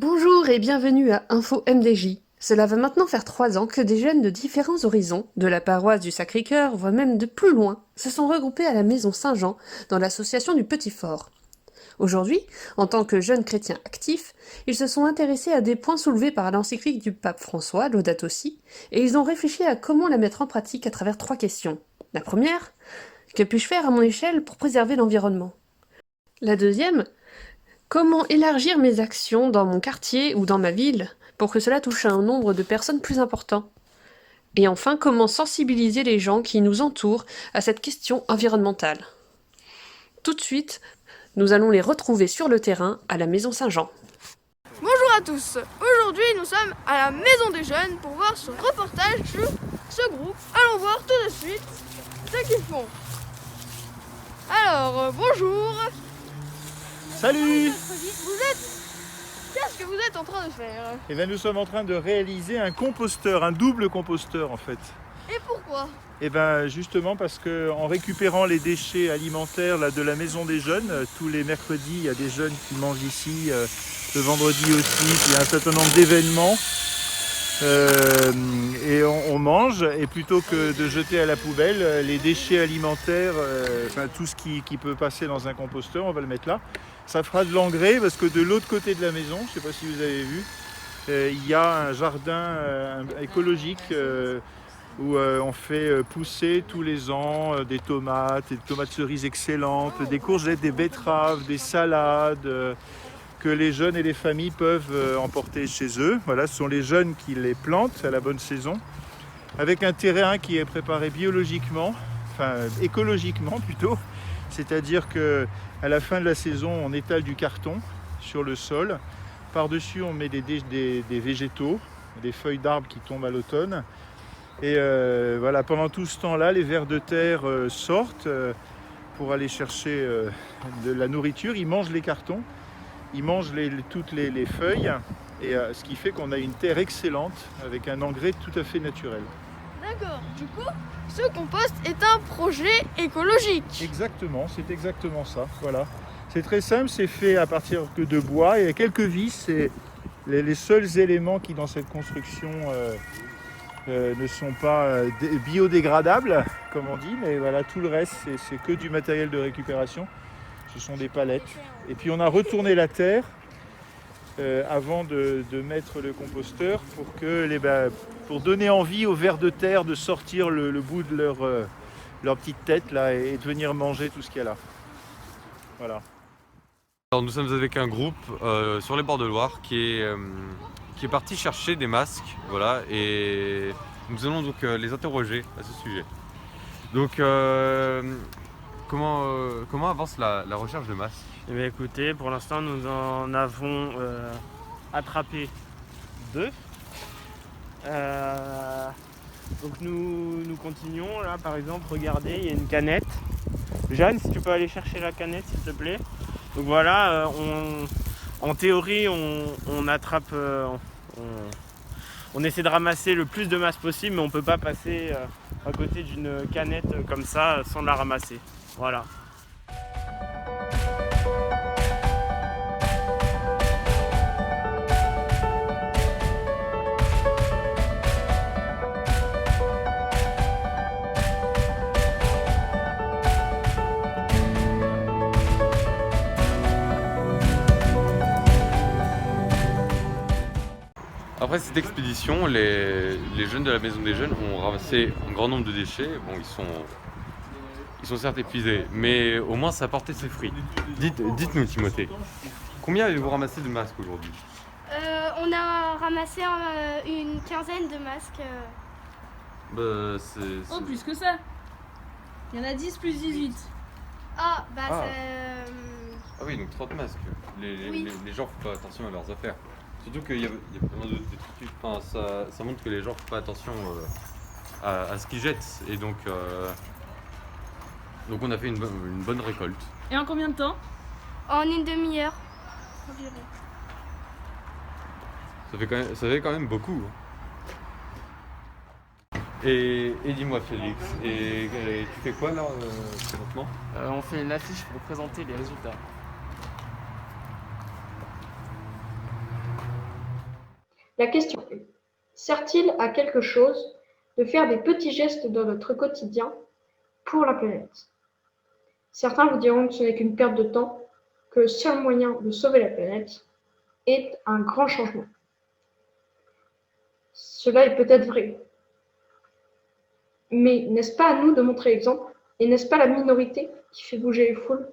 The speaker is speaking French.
Bonjour et bienvenue à Info MDJ. Cela va maintenant faire 3 ans que des jeunes de différents horizons, de la paroisse du Sacré-Cœur, voire même de plus loin, se sont regroupés à la Maison Saint-Jean dans l'association du Petit Fort. Aujourd'hui, en tant que jeunes chrétiens actifs, ils se sont intéressés à des points soulevés par l'encyclique du pape François, Laudato Si, et ils ont réfléchi à comment la mettre en pratique à travers 3 questions. La première, que puis-je faire à mon échelle pour préserver l'environnement? La deuxième, comment élargir mes actions dans mon quartier ou dans ma ville pour que cela touche un nombre de personnes plus important? Et enfin, comment sensibiliser les gens qui nous entourent à cette question environnementale? Tout de suite, nous allons les retrouver sur le terrain à la Maison Saint-Jean. Bonjour à tous, aujourd'hui nous sommes à la Maison des Jeunes pour voir ce reportage sur ce groupe. Allons voir tout de suite ce qu'ils font. Alors, bonjour. Salut! Qu'est-ce que vous êtes en train de faire? Eh bien, nous sommes en train de réaliser un composteur, un double composteur en fait. Et pourquoi? Eh bien justement parce qu'en récupérant les déchets alimentaires là, de la Maison des Jeunes, tous les mercredis il y a des jeunes qui mangent ici, le vendredi aussi, puis il y a un certain nombre d'événements. Et on mange, et plutôt que de jeter à la poubelle les déchets alimentaires, enfin tout ce qui peut passer dans un composteur, on va le mettre là. Ça fera de l'engrais parce que de l'autre côté de la maison, je ne sais pas si vous avez vu, il y a un jardin écologique où on fait pousser tous les ans des tomates cerises excellentes, des courgettes, des betteraves, des salades que les jeunes et les familles peuvent emporter chez eux. Voilà, ce sont les jeunes qui les plantent à la bonne saison, avec un terrain qui est préparé biologiquement, enfin écologiquement plutôt, c'est-à-dire que à la fin de la saison, on étale du carton sur le sol. Par-dessus, on met des végétaux, des feuilles d'arbres qui tombent à l'automne. Et voilà, pendant tout ce temps-là, les vers de terre sortent pour aller chercher de la nourriture. Ils mangent les cartons, ils mangent toutes les feuilles, et ce qui fait qu'on a une terre excellente avec un engrais tout à fait naturel. D'accord, du coup, ce compost est un projet écologique. Exactement, c'est exactement ça. Voilà. C'est très simple, c'est fait à partir que de bois. Il y a quelques vis, c'est les seuls éléments qui dans cette construction ne sont pas biodégradables, comme on dit, mais voilà, tout le reste c'est que du matériel de récupération. Ce sont des palettes. Et puis on a retourné la terre avant de mettre le composteur pour donner envie aux vers de terre de sortir le bout de leur petite tête là, et de venir manger tout ce qu'il y a là. Voilà. Alors nous sommes avec un groupe sur les bords de Loire qui est parti chercher des masques, voilà, et nous allons donc les interroger à ce sujet. Donc comment avance la recherche de masques? Eh bien, écoutez, pour l'instant nous en avons attrapé 2. Donc nous continuons là, par exemple, regardez, il y a une canette. Jeanne, si tu peux aller chercher la canette s'il te plaît. Donc voilà, en théorie on attrape, on essaie de ramasser le plus de masse possible, mais on ne peut pas passer à côté d'une canette comme ça sans la ramasser. Voilà. Après cette expédition, les jeunes de la Maison des Jeunes ont ramassé un grand nombre de déchets. Bon, ils sont certes épuisés, mais au moins ça a porté ses fruits. Dites-nous Timothée, combien avez-vous ramassé de masques aujourd'hui? On a ramassé une quinzaine de masques. Oh, plus que ça. Il y en a 10 plus 18. Ah, bah Ah. c'est... Ah oui, donc 30 masques. Oui. Les gens font pas attention à leurs affaires. Surtout qu'il y a plein de trucs. Enfin, ça montre que les gens font pas attention à ce qu'ils jettent. Et donc on a fait une bonne récolte. Et en combien de temps? En une demi-heure environ. Ça fait quand même beaucoup. Et dis-moi Félix, et tu fais quoi là présentement? On fait une affiche pour présenter les résultats. La question est, sert-il à quelque chose de faire des petits gestes dans notre quotidien pour la planète? Certains vous diront que ce n'est qu'une perte de temps, que le seul moyen de sauver la planète est un grand changement. Cela est peut-être vrai. Mais n'est-ce pas à nous de montrer l'exemple? Et n'est-ce pas la minorité qui fait bouger les foules?